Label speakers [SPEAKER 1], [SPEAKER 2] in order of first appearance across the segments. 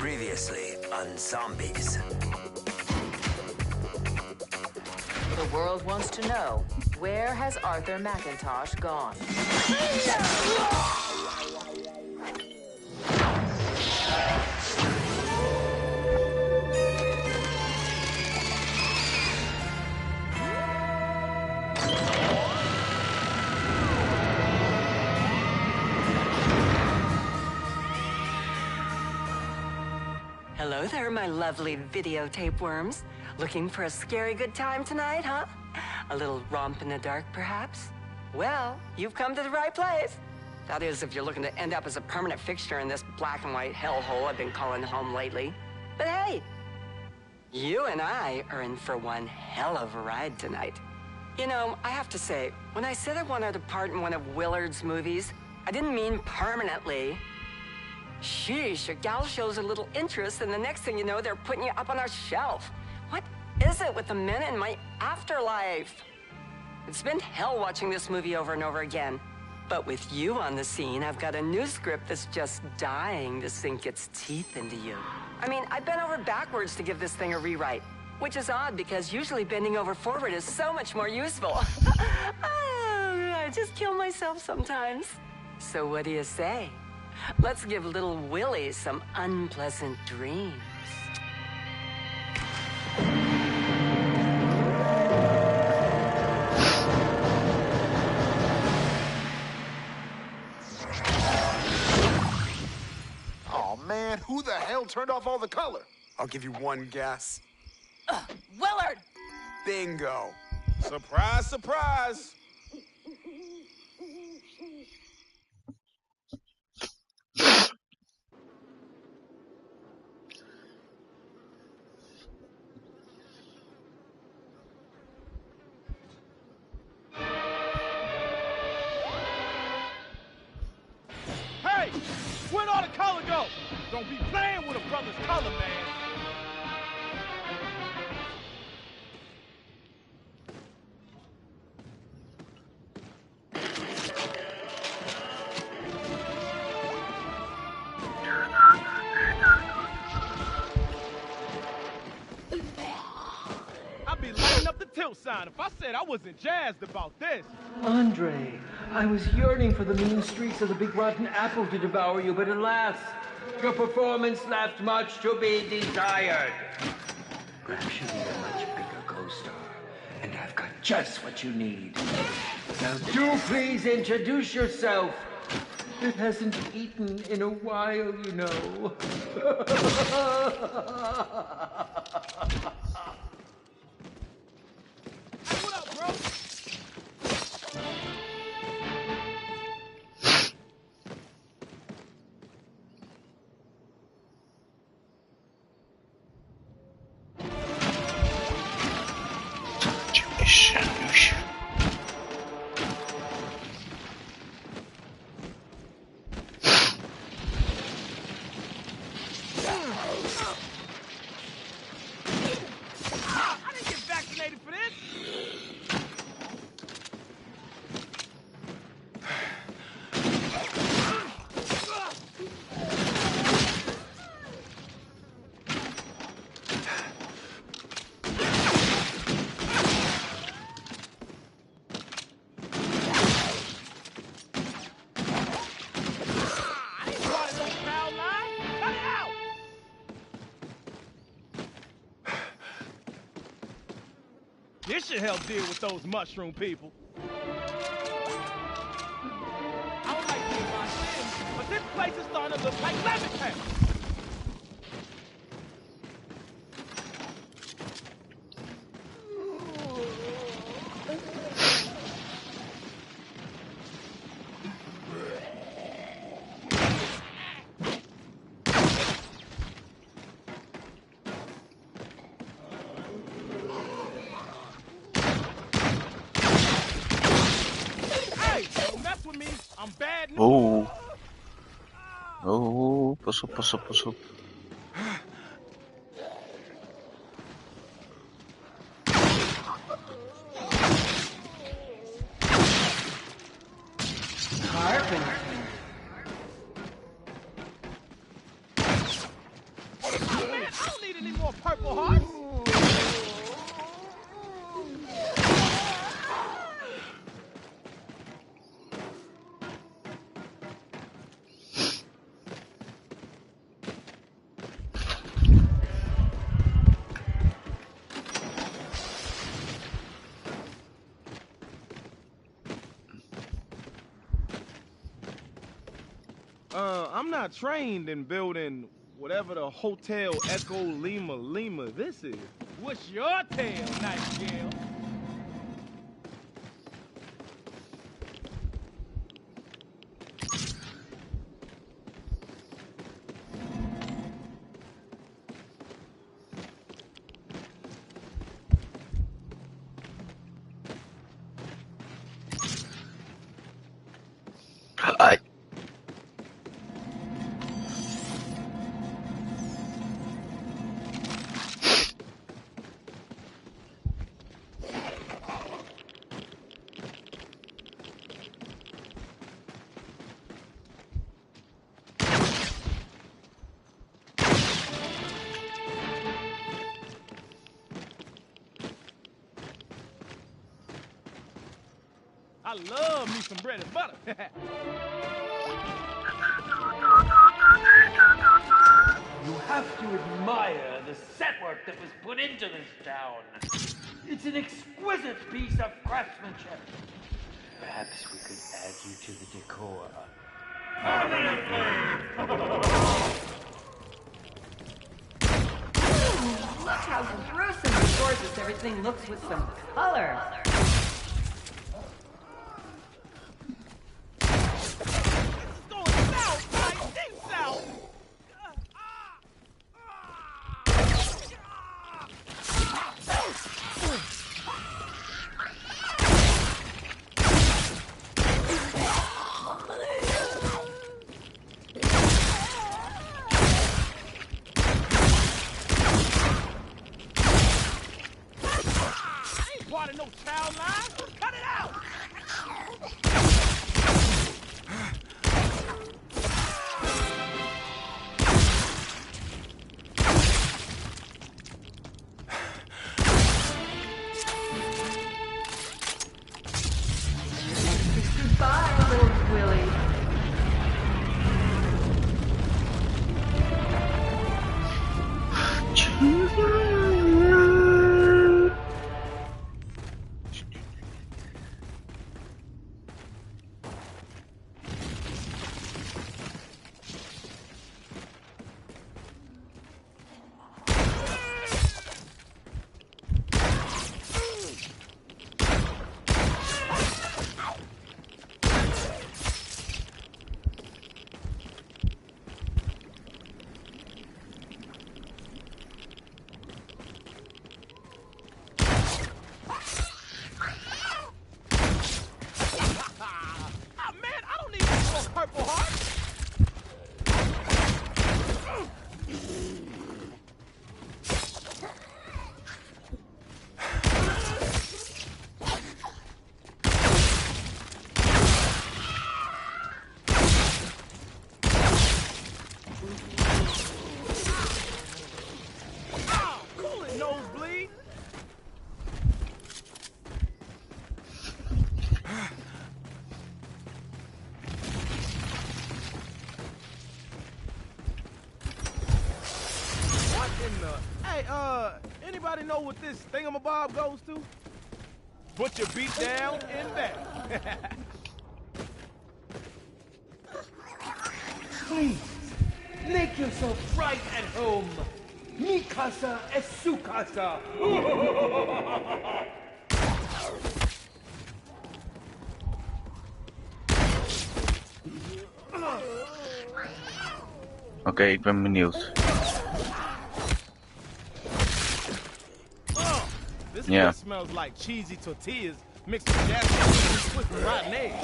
[SPEAKER 1] Previously on Zombies.
[SPEAKER 2] The world wants to know, where has Arthur McIntosh gone?
[SPEAKER 3] Hello there, my lovely videotape worms. Looking for a scary good time tonight, huh? A little romp in the dark, perhaps? Well, you've come to the right place. That is, if you're looking to end up as a permanent fixture in this black and white hellhole I've been calling home lately. But hey, you and I are in for one hell of a ride tonight. You know, I have to say, when I said I wanted a part in one of Willard's movies, I didn't mean permanently. Sheesh, a gal shows a little interest, and the next thing you know, they're putting you up on our shelf. What is it with the men in my afterlife? It's been hell watching this movie over and over again. But with you on the scene, I've got a new script that's just dying to sink its teeth into you. I mean, I bent over backwards to give this thing a rewrite, which is odd because usually bending over forward is so much more useful. I just kill myself sometimes. So what do you say? Let's give little Willie some unpleasant dreams.
[SPEAKER 4] Oh man, who the hell turned off all the color?
[SPEAKER 5] I'll give you one guess.
[SPEAKER 2] Willard!
[SPEAKER 5] Bingo.
[SPEAKER 4] Surprise, surprise. Hey, where'd all the color go? Don't be playing with a brother's color, man. I'd be lighting up the tilt sign if I said I wasn't jazzed about this.
[SPEAKER 6] Andre, I was yearning for the mean streaks of the big rotten apple to devour you, but alas, your performance left much to be desired. Perhaps you need a much bigger co-star, and I've got just what you need. Now do please introduce yourself. It hasn't eaten in a while, you know.
[SPEAKER 4] Hey, what up, bro? I didn't get vaccinated for this. I didn't want it on foul line. Cut it out. This should help deal with those mushroom people. I don't like being my sins, but this place is starting to look like Levittown. Hey, don't mess with me. I'm bad news.
[SPEAKER 7] Oh. Oh, pasok.
[SPEAKER 4] Any more Purple Hearts? I'm not trained in building whatever the Hotel Echo Lima this is. What's your tale, Nightingale?
[SPEAKER 7] Ay.
[SPEAKER 4] I love me some bread and butter.
[SPEAKER 6] You have to admire the set work that was put into this town. It's an exquisite piece of craftsmanship. Perhaps we could add you to the decor.
[SPEAKER 3] Look how gruesome and gorgeous everything looks with some color.
[SPEAKER 4] No child line. Cut it out.
[SPEAKER 3] Goodbye, little Willie.
[SPEAKER 4] Purple Heart. Cool it, nosebleed. Hey, anybody know what this thingamabob goes to? Put your beat down and back.
[SPEAKER 6] Please, make yourself right at home. Mi casa es su casa.
[SPEAKER 7] Oké, ik ben benieuwd.
[SPEAKER 4] This
[SPEAKER 7] Yeah.
[SPEAKER 4] place smells like cheesy tortillas mixed with gas and rotten eggs.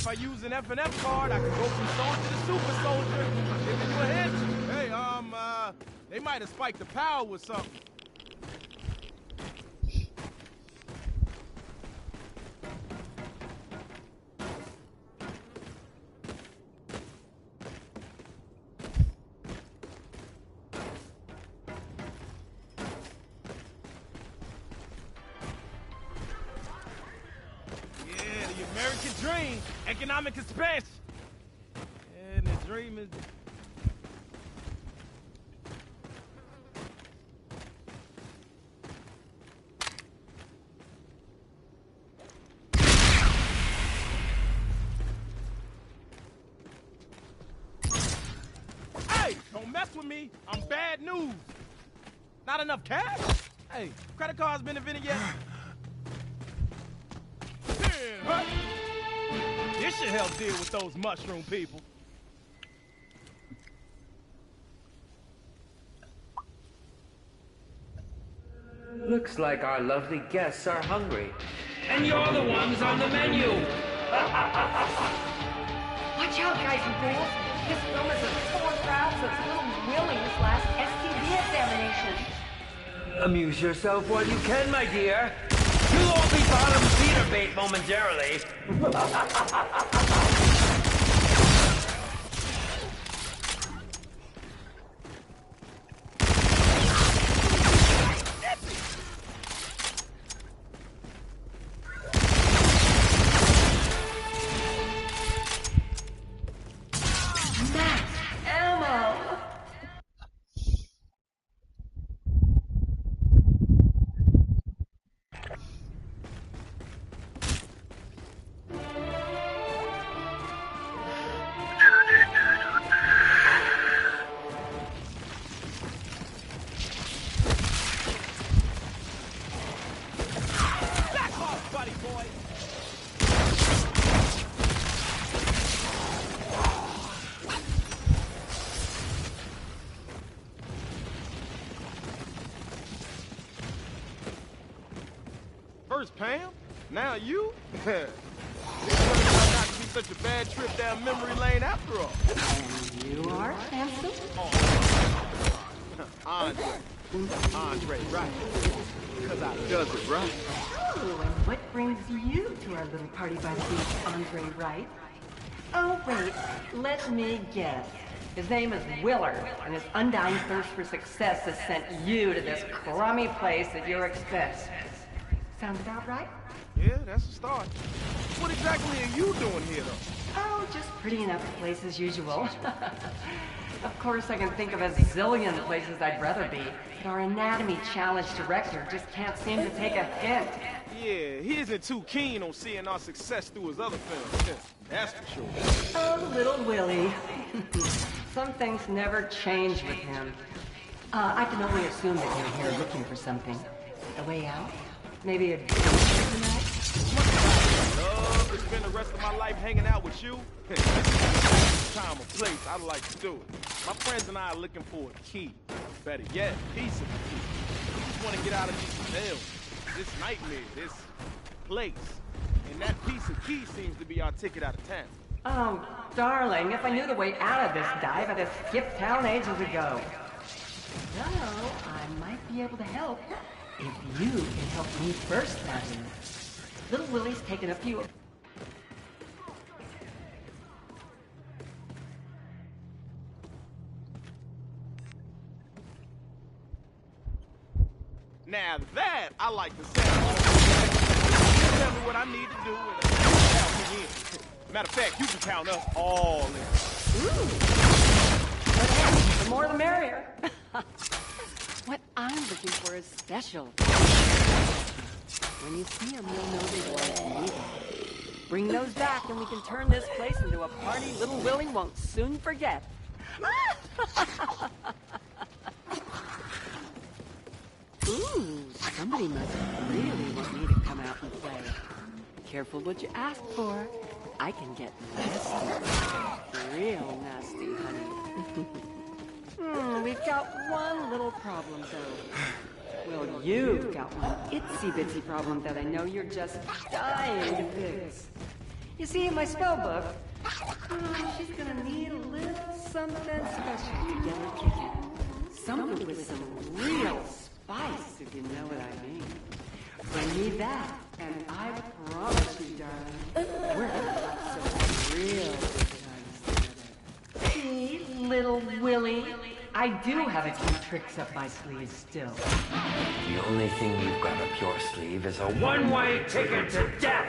[SPEAKER 4] if I use an F&F card, I can go from soldier to super soldier. Giving you a hint. Hey, they might have spiked the power with something. American dream, economic expansion. And the dream is... Hey, don't mess with me. I'm bad news. Not enough cash? Hey, credit card's been invented yet? Huh? This should help deal with those mushroom people.
[SPEAKER 6] Looks like our lovely guests are hungry. And you're the ones on the menu!
[SPEAKER 3] Watch out, guys and girls. This film is a full crowd, so it's little Willie's last STD examination.
[SPEAKER 6] Amuse yourself while you can, my dear. You'll all be bottom feeder bait momentarily.
[SPEAKER 4] First Pam, now you? This turned out to be such a bad trip down memory lane after all.
[SPEAKER 3] And you are handsome?
[SPEAKER 4] Andre, right. Because I does it right.
[SPEAKER 3] Oh, and what brings you to our little party by the beach, Andre Wright? Oh, wait, let me guess. His name is Willard, and his undying thirst for success has sent you to this crummy place at your expense. Sound about right?
[SPEAKER 4] Yeah, that's a start. What exactly are you doing here, though?
[SPEAKER 3] Oh, just pretty enough place as usual. Of course, I can think of a zillion places I'd rather be, but our anatomy challenge director just can't seem to take a hint.
[SPEAKER 4] Yeah, he isn't too keen on seeing our success through his other films. That's for sure.
[SPEAKER 3] Oh, little Willie. Some things never change with him. I can only assume that you're here looking for something. A way out? Maybe a drink tonight?
[SPEAKER 4] Love to spend the rest of my life hanging out with you. Time or place, I'd like to do it. My friends and I are looking for a key. Better yet, piece of the key. We just want to get out of these jails, this nightmare, this place. And that piece of key seems to be our ticket out of town.
[SPEAKER 3] Oh, darling, if I knew the way out of this dive, I'd have skipped town ages ago. So, I might be able to help. If you can help me first, that is. Little Willie's taken a few...
[SPEAKER 4] Now that I like to say. Tell me what I need to do and count me in. Matter of fact, you can count us all in.
[SPEAKER 3] Ooh. But hey, the more the merrier. What I'm looking for is special. When you see them, you'll know they belong to me. Bring those back and we can turn this place into a party little Willie won't soon forget. Ooh, somebody must really want me to come out and play. Careful what you ask for. I can get nasty. Real nasty, honey. We've got one little problem, though. Well, you've got one itsy-bitsy problem that I know you're just dying to fix. You see, in my spell book, she's gonna need a little something special to get her kicking. Something with some real spice, if you know what I mean. Bring me that, and I promise you, darling, we're gonna have some real good times together. See, little Willie, I do have a few tricks up my sleeve still.
[SPEAKER 1] The only thing you've got up your sleeve is a
[SPEAKER 6] One-way ticket to death!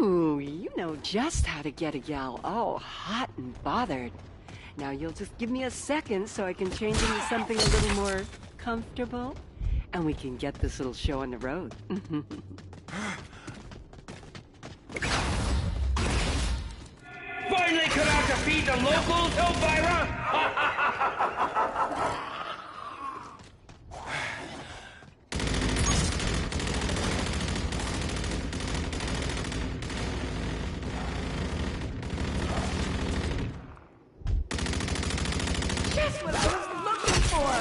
[SPEAKER 3] Ooh, you know just how to get a gal all hot and bothered. Now you'll just give me a second so I can change into something a little more comfortable, and we can get this little show on the road.
[SPEAKER 6] Finally come out to feed the locals, Elvira!
[SPEAKER 3] Just what I was looking for!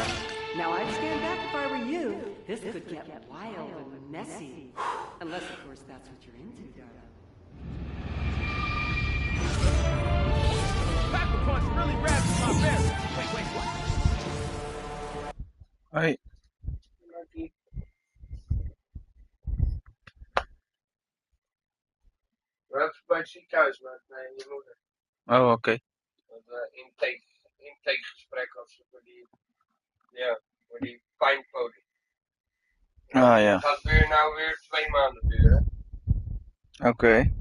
[SPEAKER 3] Now I'd stand back if I were you. This could get wild and messy. Unless, of course, that's what you're into, darling.
[SPEAKER 4] Pack punch really wraps my vest. Wait, what?
[SPEAKER 7] Ay.
[SPEAKER 8] Wel, bij het ziekenhuis met je moeder.
[SPEAKER 7] Oh, oké.
[SPEAKER 8] Dat intakegesprek of zo voor die. Ja.
[SPEAKER 7] Ah ja,
[SPEAKER 8] Het gaat weer nou weer 2 maanden duren.
[SPEAKER 7] oké.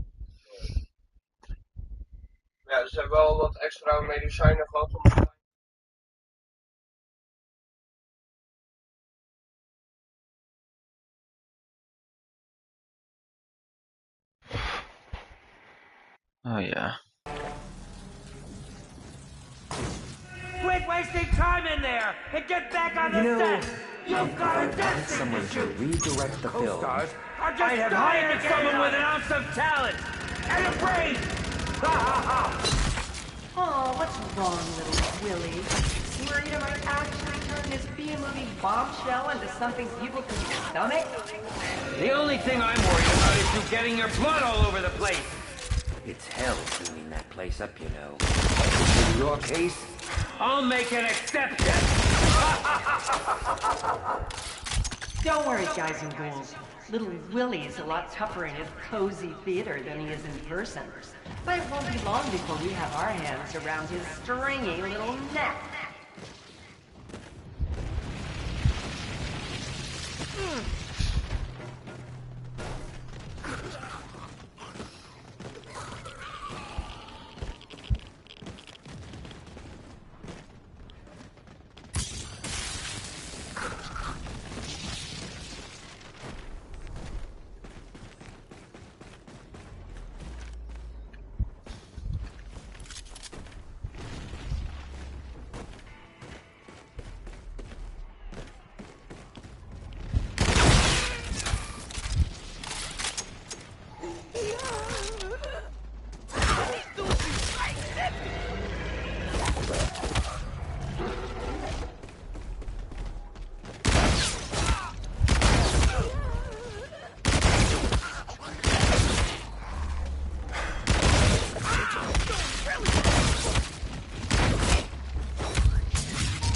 [SPEAKER 8] Ja, ze hebben wel wat extra medicijnen gehad om.
[SPEAKER 7] Oh ja.
[SPEAKER 6] Quit wasting time in there and get back on the set! You've got a destiny
[SPEAKER 1] Someone
[SPEAKER 6] to
[SPEAKER 1] to
[SPEAKER 6] shoot!
[SPEAKER 1] redirect the film.
[SPEAKER 6] Co-stars are just I have hired someone with an ounce of talent and a brain! Ha ha ha!
[SPEAKER 9] Oh, what's wrong, little Willie? Worried I might actually turn this B-movie bombshell into something people can stomach?
[SPEAKER 6] The only thing I'm worried about is you getting your blood all over the place!
[SPEAKER 1] It's hell cleaning that place up, you know. In your case,
[SPEAKER 6] I'll make an exception!
[SPEAKER 9] Don't worry, guys and girls. Little Willie's a lot tougher in his cozy theater than he is in person. But it won't be long before we have our hands around his stringy little neck.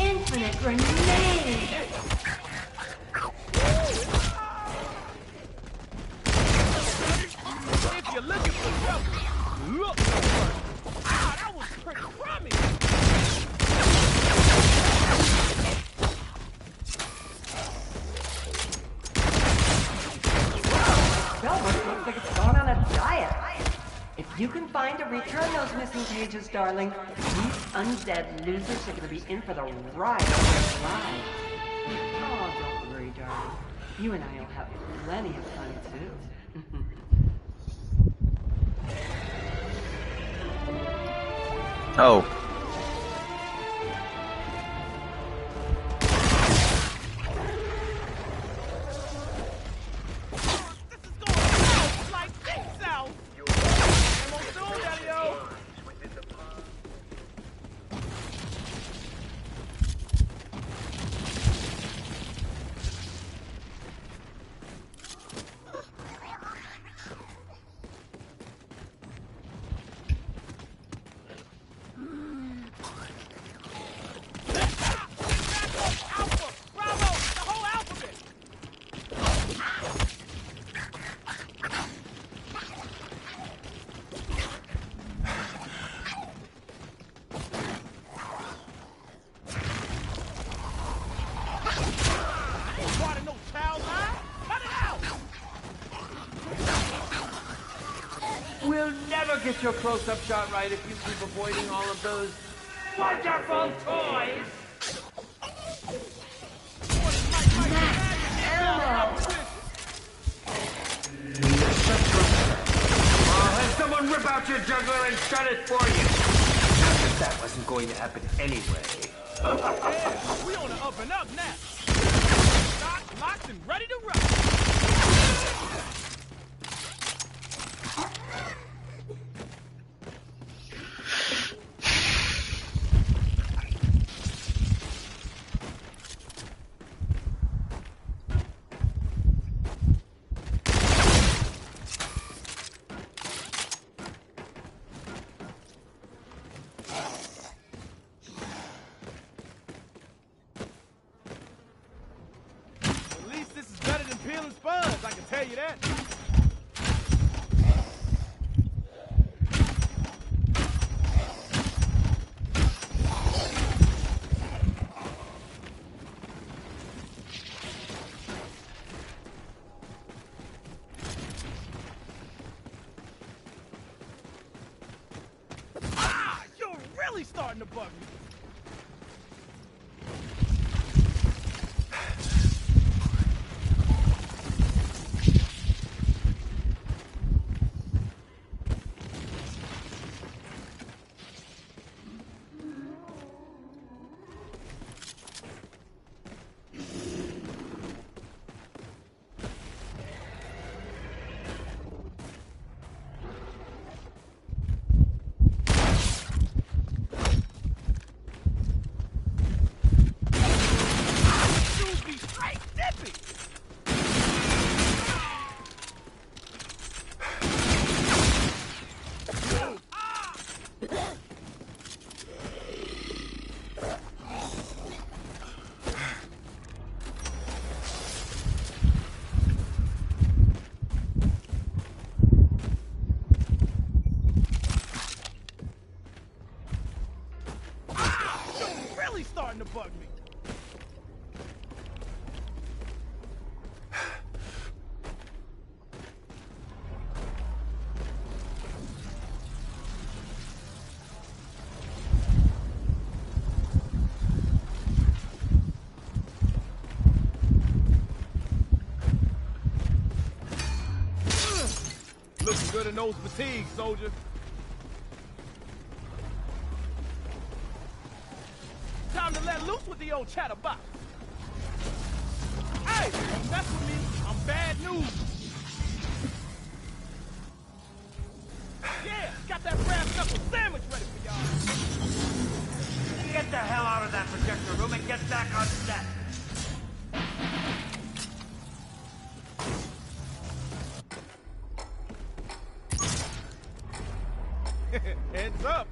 [SPEAKER 9] Infinite grenade!
[SPEAKER 4] If you're looking for trouble, look no further. Ah, that was pretty crummy.
[SPEAKER 9] Belmont looks like it's gone on a diet. If you can find or return those missing pages, darling, these undead losers are going to be in for the ride of their lives. Oh, don't worry, darling. You and I will have plenty of fun, too.
[SPEAKER 7] Oh.
[SPEAKER 4] Like this out. Almost soon, Daddy-o. Alpha, Bravo, the whole alphabet. Water no child line. Cut it out.
[SPEAKER 6] We'll never get your close-up shot right if you keep avoiding all of those wonderful toys! I'll have someone rip out your jugular and shut it for you!
[SPEAKER 1] that wasn't going to happen anyway.
[SPEAKER 4] Yeah, we on the up and up now. Locked, locked, and ready to rock. At least this is better than peeling spuds, I can tell you that. starting to bug me. Starting to bug me. Looking good in those fatigues, soldier. Time to let loose with the old chatterbox. Hey, don't mess with me. I'm bad news. Yeah, got that brass knuckle sandwich ready for y'all.
[SPEAKER 6] Get the hell out of that projector room and get back on set.
[SPEAKER 4] Heads up.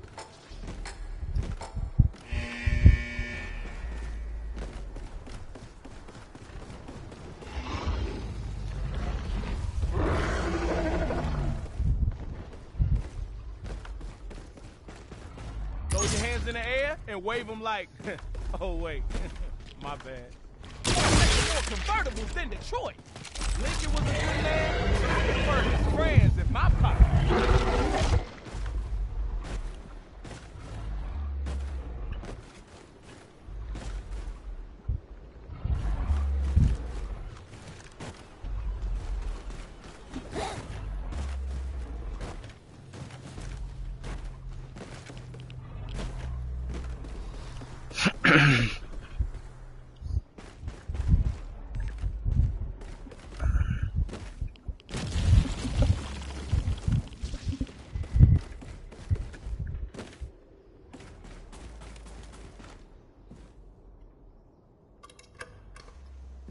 [SPEAKER 4] Throw your hands in the air and wave them like, oh wait, my bad. More convertibles than Detroit. Lincoln was a good man, but I prefer his friends in my pocket.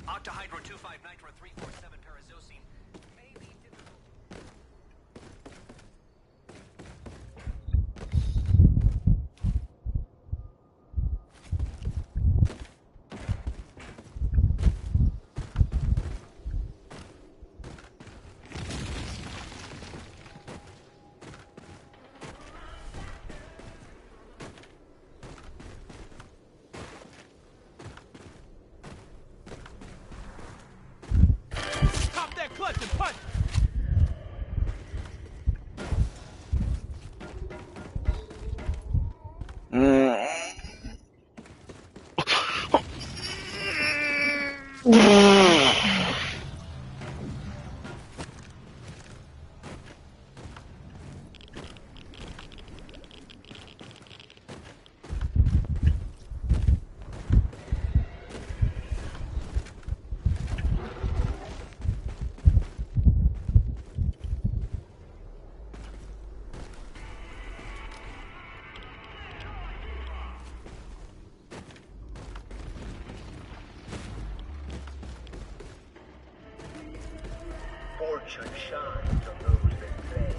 [SPEAKER 6] Octahydro 25 nitro 347 parazosine may be difficult.
[SPEAKER 4] Clutch and punch.
[SPEAKER 6] Fortune shines on those that play.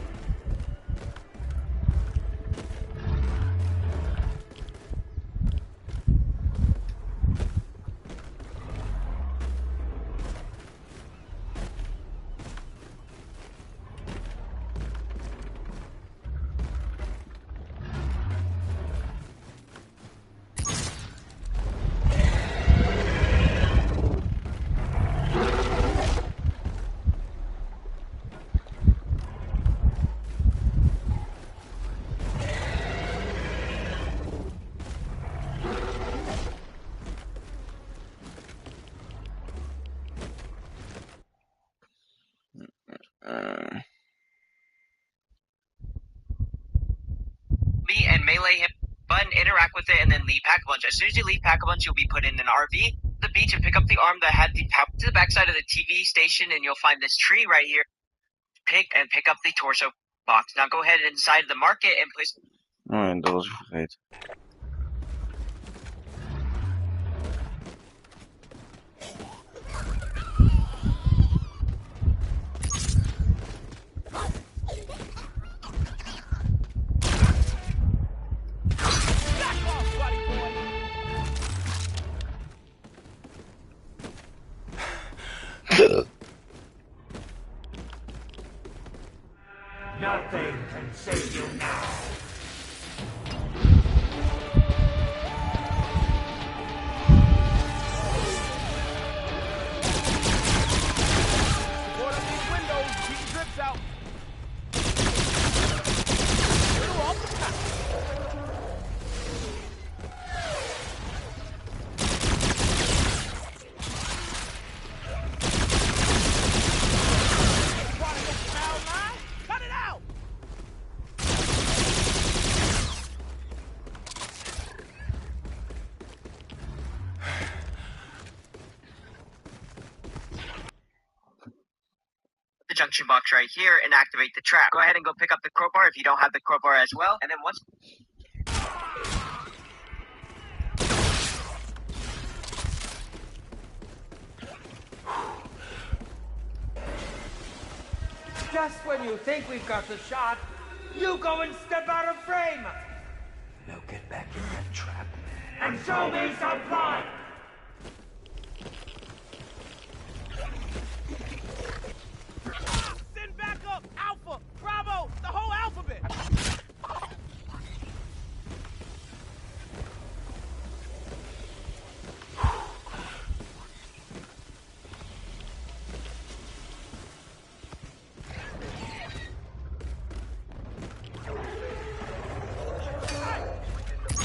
[SPEAKER 10] melee hit button, interact with it, and then leave Pack-a-Punch. As soon as you leave Pack-a-Punch, you'll be put in an RV, the beach, and pick up the arm that had the power to the backside of the TV station, and you'll find this tree right here. Pick up the torso box. Now go ahead inside the market and place.
[SPEAKER 7] Oh, en dat was ik vergeten.
[SPEAKER 6] Nothing can save you now.
[SPEAKER 4] Board up these windows, keep the drips out. Little off the top. Cut it out!
[SPEAKER 10] The junction box right here and activate the trap. Go ahead and go pick up the crowbar if you don't have the crowbar as well. And then once...
[SPEAKER 6] Just when you think we've got the shot, you go and step out of frame.
[SPEAKER 1] Now get back in that trap.
[SPEAKER 6] And show me some blood.
[SPEAKER 4] Send back up! Alpha! Bravo! The whole alphabet!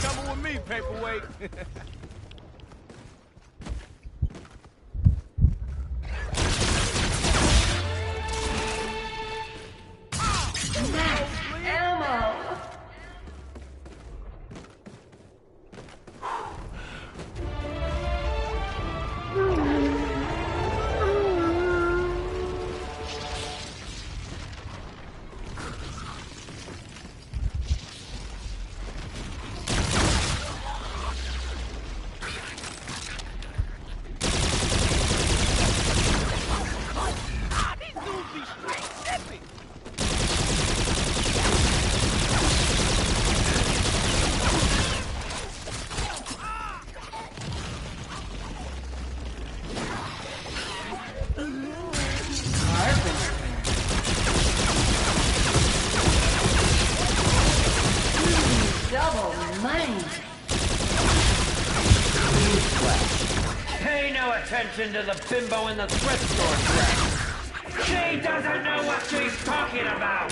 [SPEAKER 4] Coming with me, paperweight.
[SPEAKER 9] Ammo!
[SPEAKER 4] These dudes be straight sipping.
[SPEAKER 9] Double money.
[SPEAKER 6] Pay no attention to the bimbo in the thrift store trap. She doesn't know what she's talking about.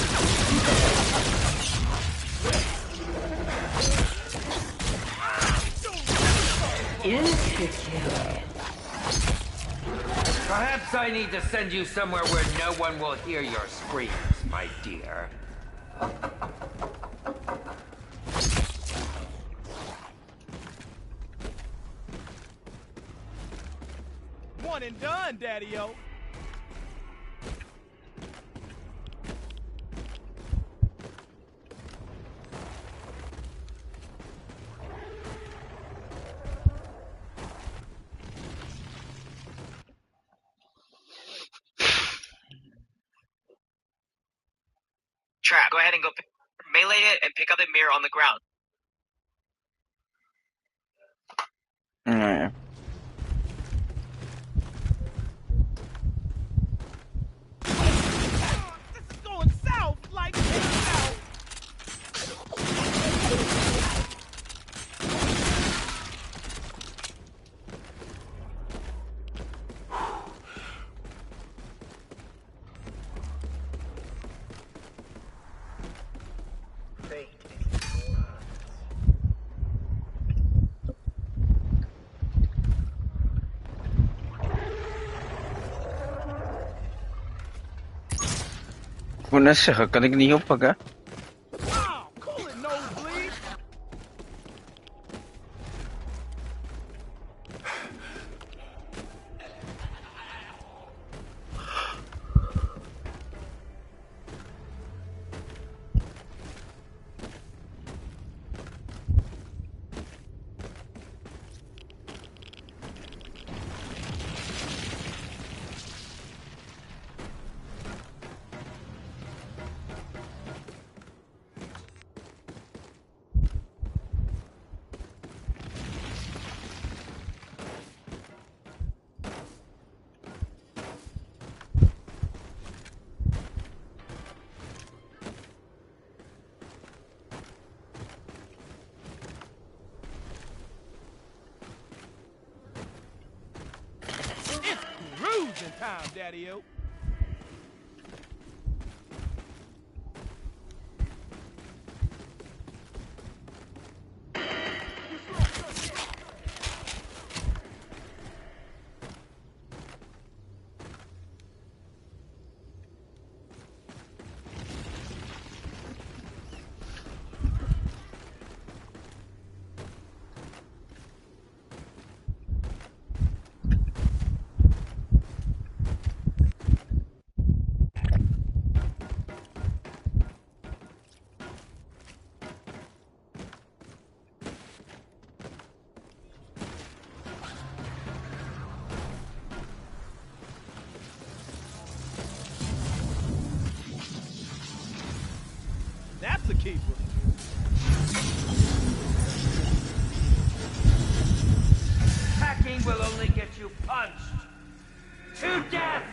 [SPEAKER 9] Insecure.
[SPEAKER 6] Perhaps I need to send you somewhere where no one will hear your screams, my dear.
[SPEAKER 4] One and done, Daddy-O.
[SPEAKER 10] Trap. Go ahead and go melee it and pick up the mirror on the ground.
[SPEAKER 7] Nee.
[SPEAKER 4] This is going south like south.
[SPEAKER 7] Ik wou net zeggen, kan ik niet oppakken?
[SPEAKER 4] Wow, cool it, nosebleed. time, Daddy-o. That's a keeper.
[SPEAKER 6] Hacking will only get you punched to death.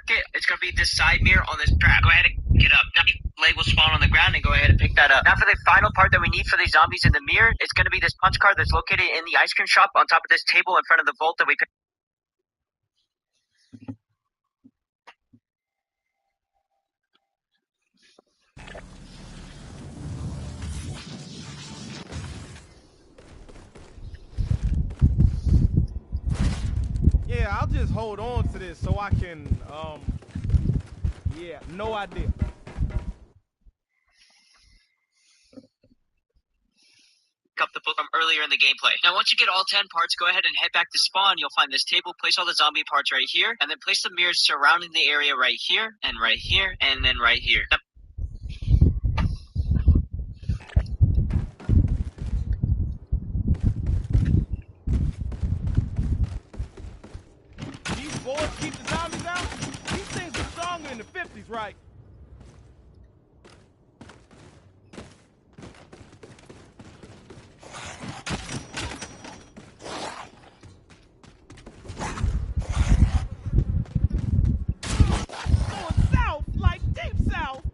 [SPEAKER 10] Okay, it's gonna be this side mirror on this track. Go ahead and get up. Now, leg will spawn on the ground and go ahead and pick that up. Now for the final part that we need for these zombies in the mirror, it's gonna be this punch card that's located in the ice cream shop on top of this table in front of the vault that we picked.
[SPEAKER 4] Yeah, I'll just hold on to this so I can, yeah, no idea.
[SPEAKER 10] Up the book from earlier in the gameplay. Now, once you get all 10 parts, go ahead and head back to spawn. You'll find this table, place all the zombie parts right here, and then place the mirrors surrounding the area right here, and then right here. Now,
[SPEAKER 4] These boards keep the zombies out? These things were stronger in the 50s, right? Going south, like deep south.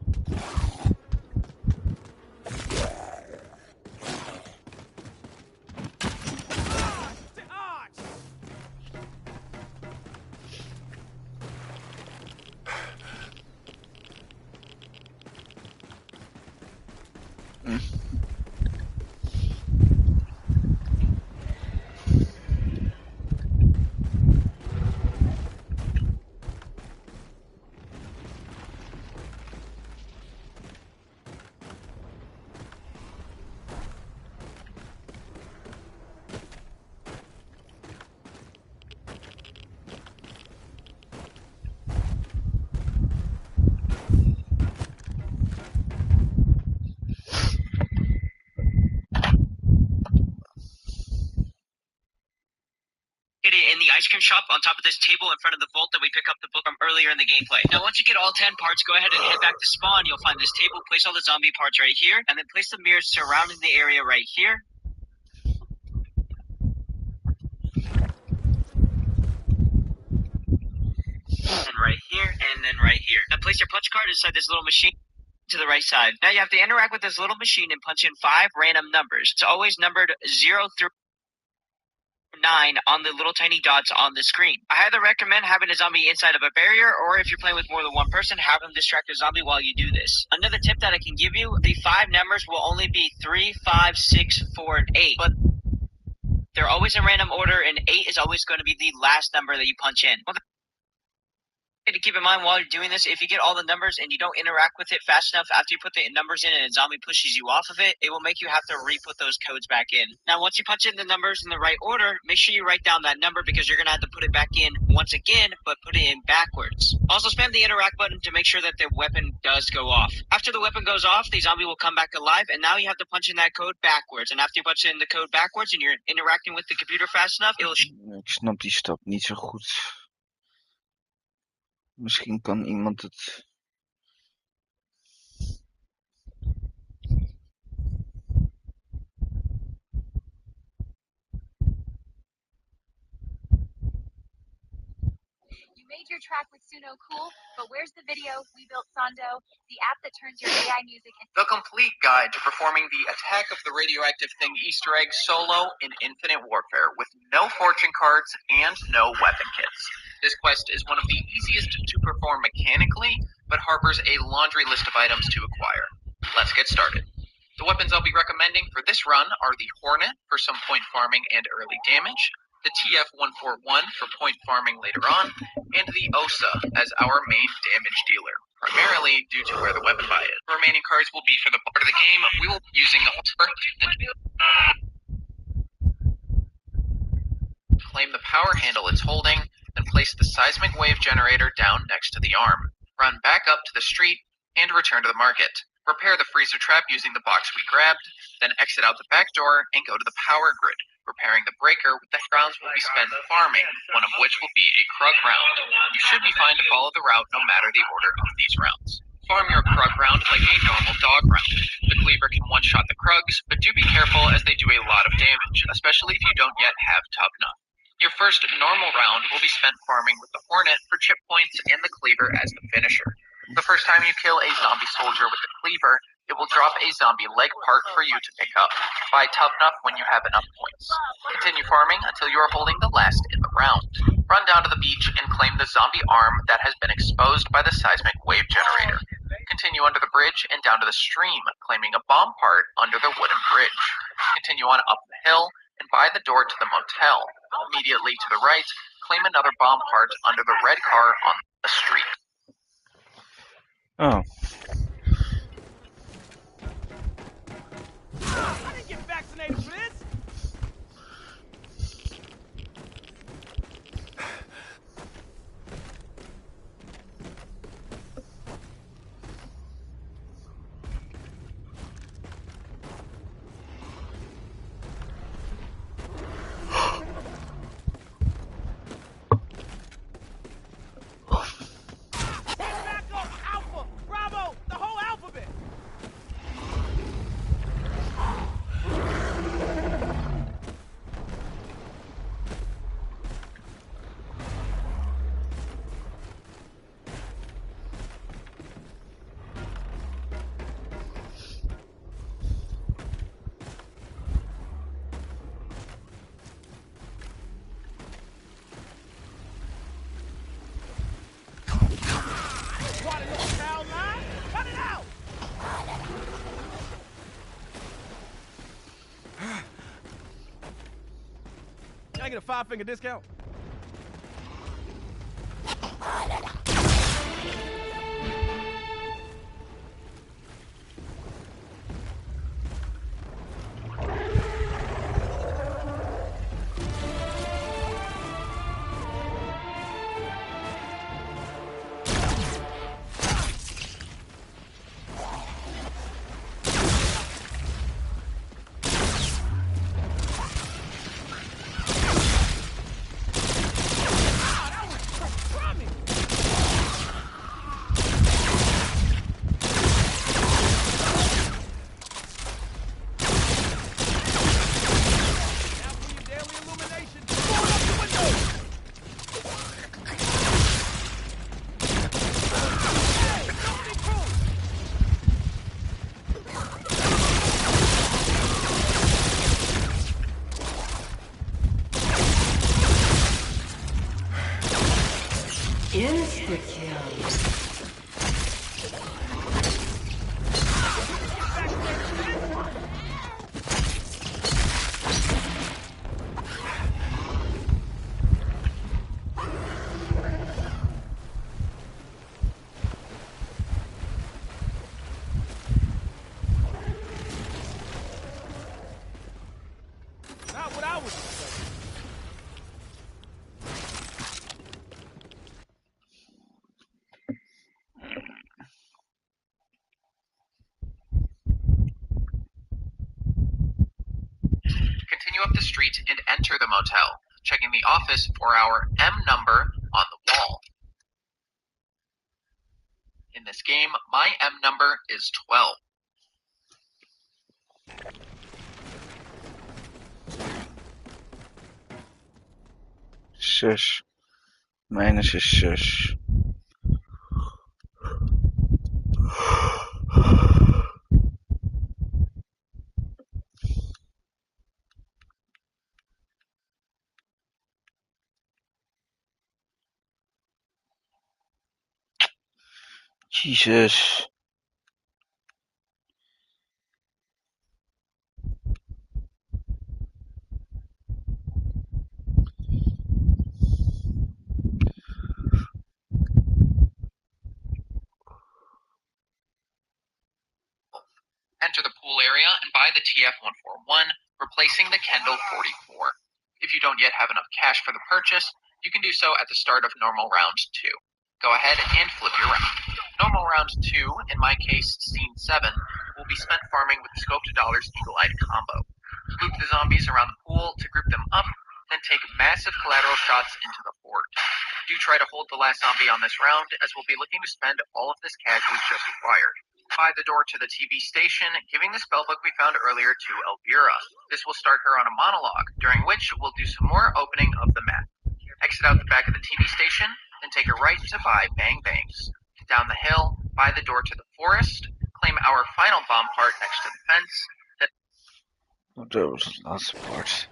[SPEAKER 10] in the ice cream shop on top of this table in front of the vault that we pick up the book from earlier in the gameplay. Now, once you get all 10 parts, go ahead and head back to spawn. You'll find this table, place all the zombie parts right here, and then place the mirrors surrounding the area right here. And right here, and then right here. Now, place your punch card inside this little machine to the right side. Now, you have to interact with this little machine and punch in 5 random numbers. It's always numbered 0 through 9 on the little tiny dots on the screen. I either recommend having a zombie inside of a barrier, or if you're playing with more than one person, have them distract a zombie while you do this. Another tip that I can give you, the 5 numbers will only be 3, 5, 6, 4, and 8, but they're always in random order, and 8 is always going to be the last number that you punch in. Well, to keep in mind while you're doing this, if you get all the numbers and you don't interact with it fast enough after you put the numbers in and a zombie pushes you off of it, it will make you have to re-put those codes back in. Now, once you punch in the numbers in the right order, make sure you write down that number because you're going to have to put it back in once again, but put it in backwards. Also, spam the interact button to make sure that the weapon does go off. After the weapon goes off, the zombie will come back alive, and now you have to punch in that code backwards. And after you punch in the code backwards and you're interacting with the computer fast enough, it'll...
[SPEAKER 7] Ik snap die stap niet zo goed. Misschien kan iemand het...
[SPEAKER 11] You made your track with Suno cool, but where's the video we built Sondo, the app that turns your AI music into
[SPEAKER 10] The complete guide to performing the Attack of the Radioactive Thing Easter egg solo in Infinite Warfare with no fortune cards and no weapon kits. This quest is one of the easiest to perform mechanically, but harbors a laundry list of items to acquire. Let's get started. The weapons I'll be recommending for this run are the Hornet for some point farming and early damage, the TF-141 for point farming later on, and the OSA as our main damage dealer, primarily due to where the weapon buy is. The remaining cards will be for the part of the game we will be using the claim the power handle it's holding, then place the seismic wave generator down next to the arm. Run back up to the street and return to the market. Repair the freezer trap using the box we grabbed, then exit out the back door and go to the power grid. Repairing the breaker with the rounds will be spent farming, one of which will be a Krug round. You should be fine to follow the route no matter the order of these rounds. Farm your Krug round like a normal dog round. The cleaver can one-shot the Krugs, but do be careful as they do a lot of damage, especially if you don't yet have Tough-Enough. Your first normal round will be spent farming with the Hornet for chip points and the cleaver as the finisher. The first time you kill a zombie soldier with the cleaver, it will drop a zombie leg part for you to pick up. Buy Tough-Enough when you have enough points. Continue farming until you are holding the last in the round. Run down to the beach and claim the zombie arm that has been exposed by the seismic wave generator. Continue under the bridge and down to the stream, claiming a bomb part under the wooden bridge. Continue on up the hill and by the door to the motel. Immediately to the right, claim another bomb part under the red car on the street.
[SPEAKER 7] Oh.
[SPEAKER 4] I didn't get vaccinated for this. Can I get a 5-finger discount?
[SPEAKER 10] Up the street and enter the motel, checking the office for our M number on the wall. In this game, my M number is 12.
[SPEAKER 7] Mijne is 6. Jezus.
[SPEAKER 10] Enter the pool area and buy the TF-141, replacing the Kendall 44. If you don't yet have enough cash for the purchase, you can do so at the start of normal round 2. Go ahead and flip your round. Normal round 2, in my case scene 7, will be spent farming with the Scope to Dollars Eagle-Eyed combo. Loop the zombies around the pool to group them up, then take massive collateral shots into the horde. Do try to hold the last zombie on this round, as we'll be looking to spend all of this cash we've just acquired. By the door to the TV station, giving the spellbook we found earlier to Elvira. This will start her on a monologue, during which we'll do some more opening of the map. Exit out the back of the TV station, then take a right to buy Bang Bangs. Down the hill, by the door to the forest, claim our final bomb part next to the fence.
[SPEAKER 7] Dat was het laatste part.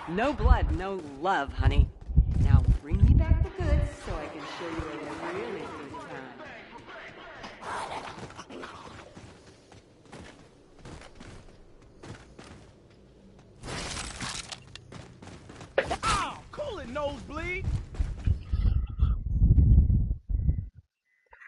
[SPEAKER 3] No blood, no love, honey. Now bring me back the goods so I can show you a really good time.
[SPEAKER 4] Ow! Cool it, nosebleed!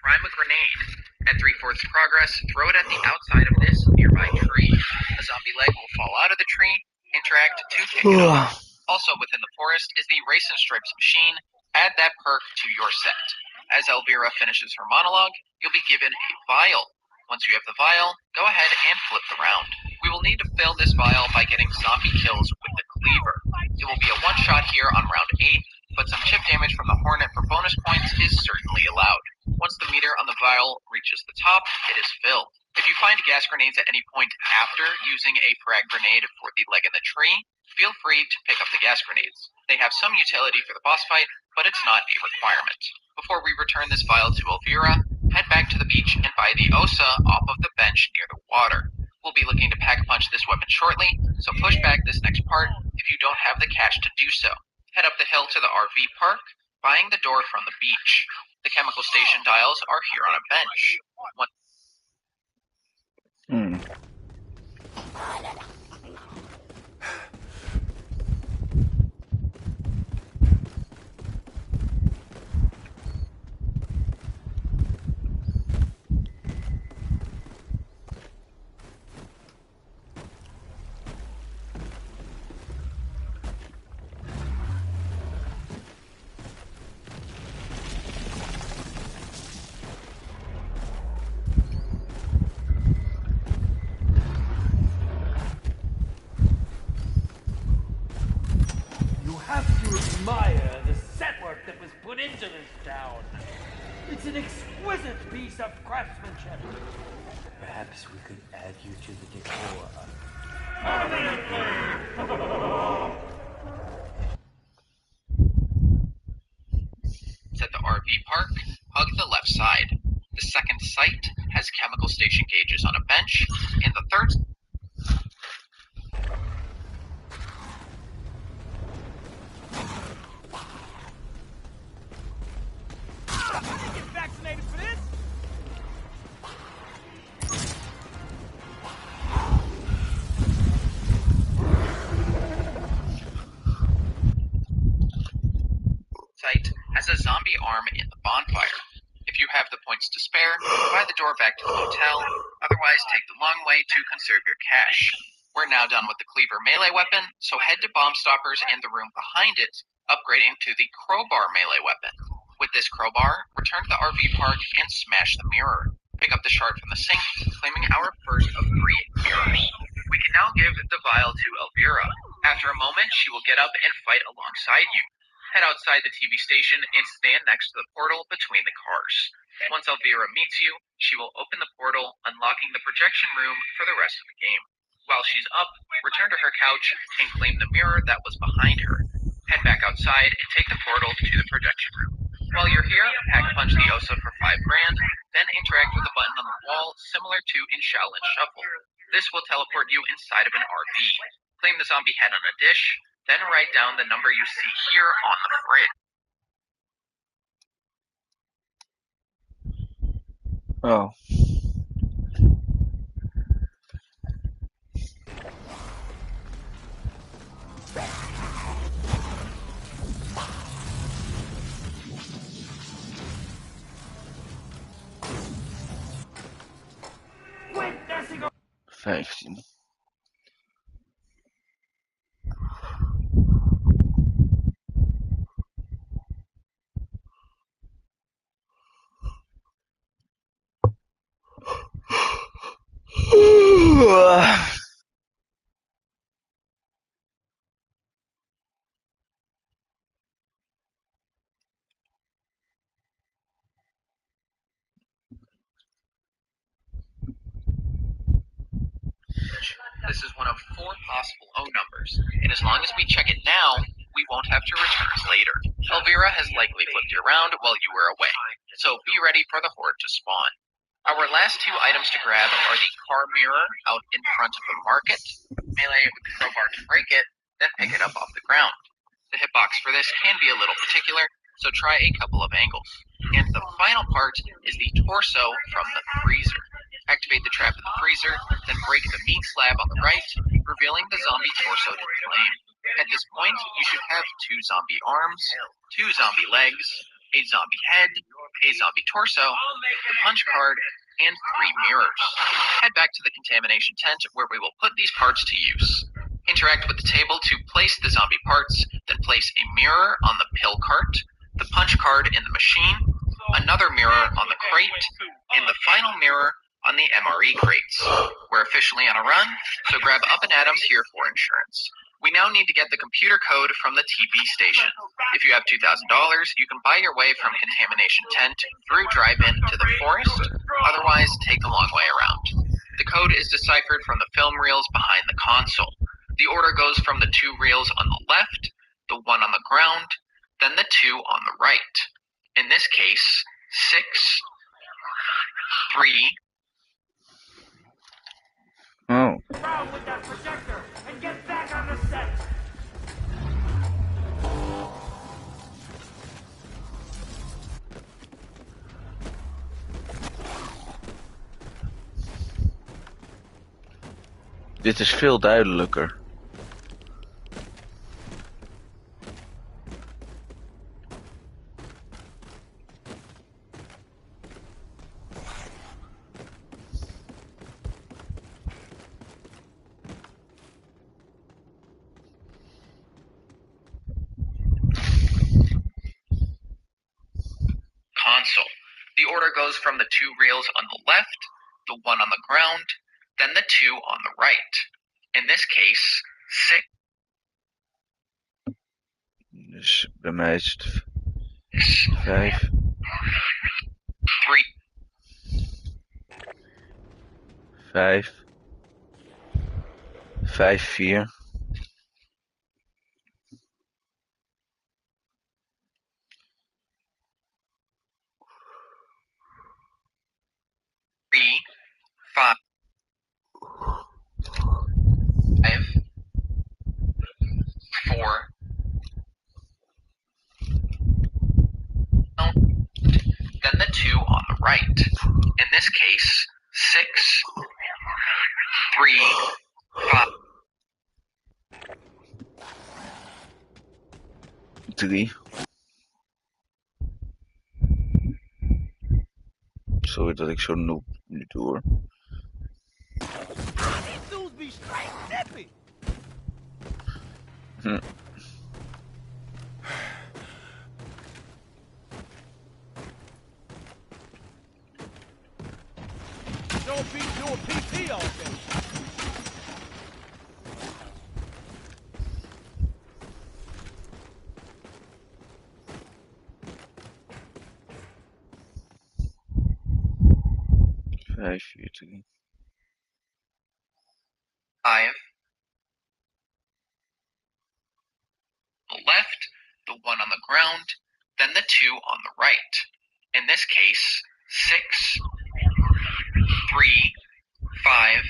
[SPEAKER 10] Prime a grenade. At 3/4 progress, throw it at the outside of this nearby tree. A zombie leg will fall out of the tree. Interact to pick it up. Also within the forest is the Race and Stripes machine. Add that perk to your set. As Elvira finishes her monologue, you'll be given a vial. Once you have the vial, go ahead and flip the round. We will need to fill this vial by getting zombie kills with the cleaver. It will be a one-shot here on round 8, but some chip damage from the Hornet for bonus points is certainly allowed. Once the meter on the vial reaches the top, it is filled. If you find gas grenades at any point after using a frag grenade for the leg in the tree, feel free to pick up the gas grenades. They have some utility for the boss fight, but it's not a requirement. Before we return this vial to Elvira, head back to the beach and buy the Osa off of the bench near the water. We'll be looking to pack-punch this weapon shortly, so push back this next part if you don't have the cash to do so. Head up the hill to the RV park, buying the door from the beach. The chemical station dials are here on a bench.
[SPEAKER 6] Admire the set work that was put into this town. It's an exquisite piece of craftsmanship. Perhaps we could add you to the decor.
[SPEAKER 10] It's at the RV park, hug the left side. The second site has chemical station gauges on a bench. In the third
[SPEAKER 4] Get vaccinated for this?
[SPEAKER 10] site has a zombie arm in the bonfire. If you have the points to spare, buy the door back to the hotel. Otherwise, take the long way to conserve your cash. We're now done with the cleaver melee weapon, so head to bomb stoppers in the room behind it, upgrading to the crowbar melee weapon. With this crowbar, return to the RV park and smash the mirror. Pick up the shard from the sink, claiming our first of 3 mirrors. We can now give the vial to Elvira. After a moment, she will get up and fight alongside you. Head outside the TV station and stand next to the portal between the cars. Once Elvira meets you, she will open the portal, unlocking the projection room for the rest of the game. While she's up, return to her couch and claim the mirror that was behind her. Head back outside and take the portal to the projection room. While you're here, pack punch the OSA for $5 grand, then interact with the button on the wall similar to in Shaolin Shuffle. This will teleport you inside of an RV. Claim the zombie head on a dish, then write down the number you see here on the fridge.
[SPEAKER 7] Oh.
[SPEAKER 6] Wait, daar zit ik op.
[SPEAKER 7] 15.
[SPEAKER 10] This is one of 4 possible O numbers, and as long as we check it now, we won't have to return it later. Elvira has likely flipped you around while you were away, so be ready for the horde to spawn. Our last 2 items to grab are the car mirror out in front of the market, melee with the crowbar to break it, then pick it up off the ground. The hitbox for this can be a little particular, so try a couple of angles. And the final part is the torso from the freezer. Activate the trap in the freezer, then break the meat slab on the right, revealing the zombie torso to the flame. At this point, you should have 2 zombie arms, 2 zombie legs, a zombie head, a zombie torso, the punch card, and 3 mirrors. Head back to the contamination tent where we will put these parts to use. Interact with the table to place the zombie parts, then place a mirror on the pill cart, the punch card in the machine, another mirror on the crate, and the final mirror on the MRE crates. We're officially on a run, so grab Up and Adams here for insurance. We now need to get the computer code from the TV station. If you have $2,000, you can buy your way from Contamination Tent through Drive-In to the forest, otherwise take the long way around. The code is deciphered from the film reels behind the console. The order goes from the 2 reels on the left, the 1 on the ground, then the 2 on the right. In this case, 6, 3,
[SPEAKER 7] Oh.
[SPEAKER 6] Down with that projector and get back on the set.
[SPEAKER 7] Dit is veel duidelijker.
[SPEAKER 10] console. The order goes from the 2 reels on the left, the 1 on the ground, then the 2 on the right. In this case, 6.
[SPEAKER 7] Dus bij mij is het 5.
[SPEAKER 10] 3.
[SPEAKER 7] 5. 5, 4.
[SPEAKER 10] 3, 5, 4. Then the 2 on the right. In this case, 6, 3, 5.
[SPEAKER 7] 3. Sorry dat ik zo noob nu doe hoor.
[SPEAKER 4] Don't be doing PT all day.
[SPEAKER 7] 5, 4, 3.
[SPEAKER 10] 5. The left, the 1 on the ground, then the 2 on the right. In this case, 6, 3, 5,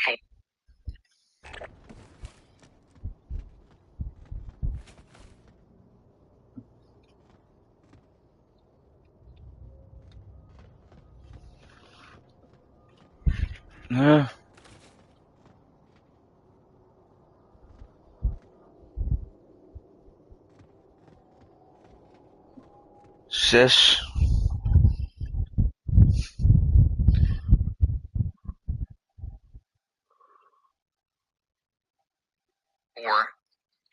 [SPEAKER 10] 4.
[SPEAKER 7] Ja. 6.
[SPEAKER 10] 4,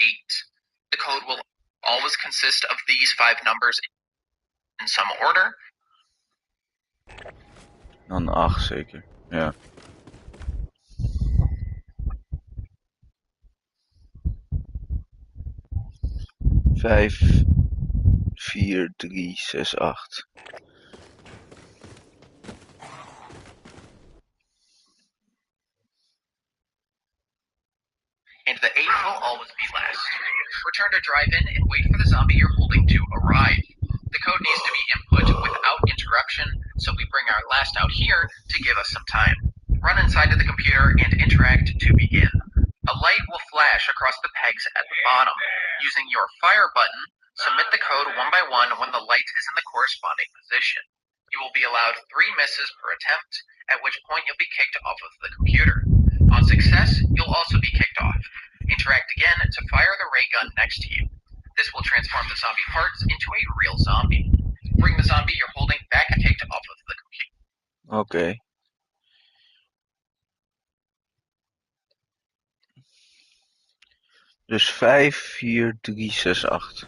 [SPEAKER 10] 8. The code will always consist of these 5 numbers in some order.
[SPEAKER 7] Dan 8 zeker. Ja. Vijf, 4, 3, 6, 8.
[SPEAKER 10] And the 8 will always be last. Return to drive-in and wait for the zombie you're holding to arrive. The code needs to be input without interruption, so we bring our last out here to give us some time. Run inside of the computer and interact to begin. A light will flash across the pegs at the bottom. Using your fire button, submit the code one by one when the light is in the corresponding position. You will be allowed 3 misses per attempt, at which point you'll be kicked off of the computer. On success, you'll also be kicked off. Interact again to fire the ray gun next to you. This will transform the zombie parts into a real zombie. Bring the zombie you're holding back and kicked off of the computer.
[SPEAKER 7] Oké. Dus 5, 4, 3, 6, 8.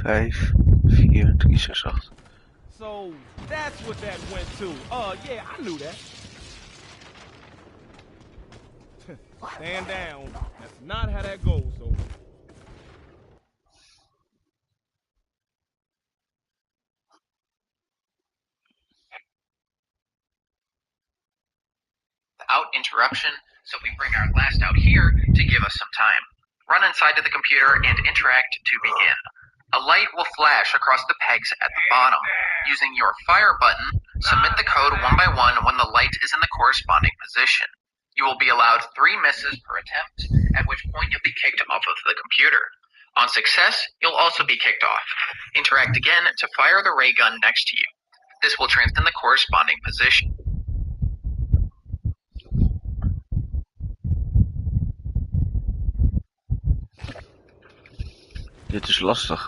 [SPEAKER 7] Vijf, 4, 3, 6, 8.
[SPEAKER 4] So that's what that went to. Yeah, I knew that. Stand down. That's not how that goes, though.
[SPEAKER 10] Without interruption, so we bring our last out here to give us some time. Run inside of the computer and interact to begin. A light will flash across the pegs at the bottom. Using your fire button, submit the code one by one when the light is in the corresponding position. You will be allowed 3 misses per attempt, at which point you'll be kicked off of the computer. On success, you'll also be kicked off. Interact again to fire the ray gun next to you. This will transfer in the corresponding position.
[SPEAKER 7] Dit is lastig.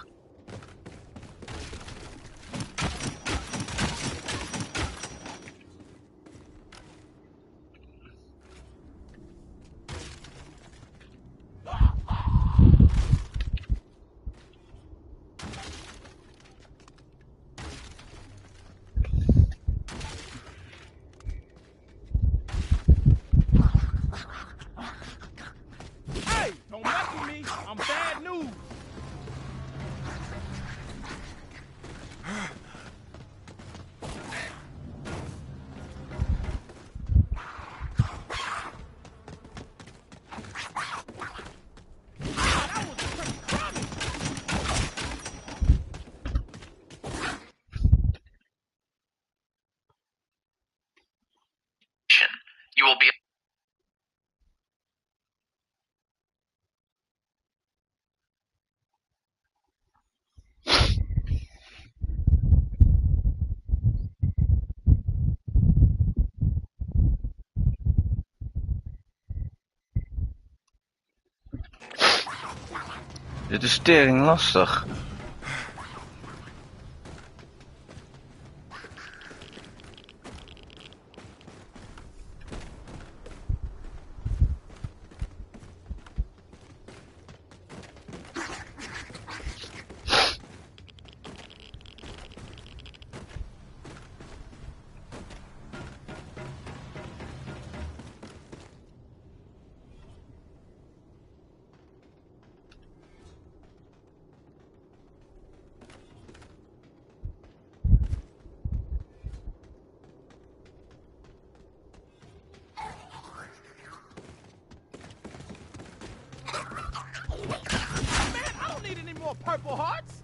[SPEAKER 4] Hey, don't mess with me. I'm bad news.
[SPEAKER 10] You will be
[SPEAKER 7] Dit is tering lastig.
[SPEAKER 4] don't need any more Purple Hearts.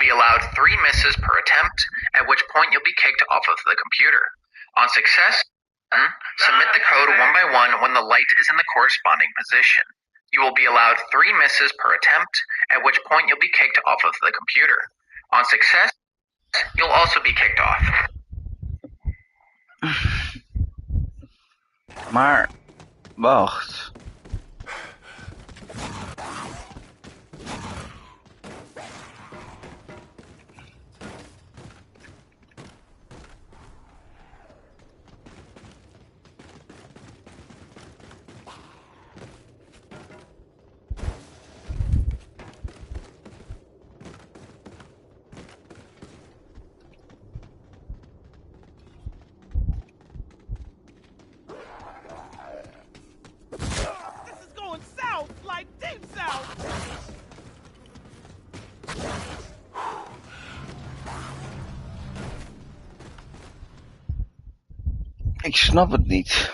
[SPEAKER 10] Be allowed 3 misses per attempt, at which point you'll be kicked off of the computer. On success, submit the code one by one when the light is in the corresponding position. You will be allowed 3 misses per attempt, at which point you'll be kicked off of the computer. On success, you'll also be kicked off.
[SPEAKER 7] Maar, wacht. Ik snap het niet.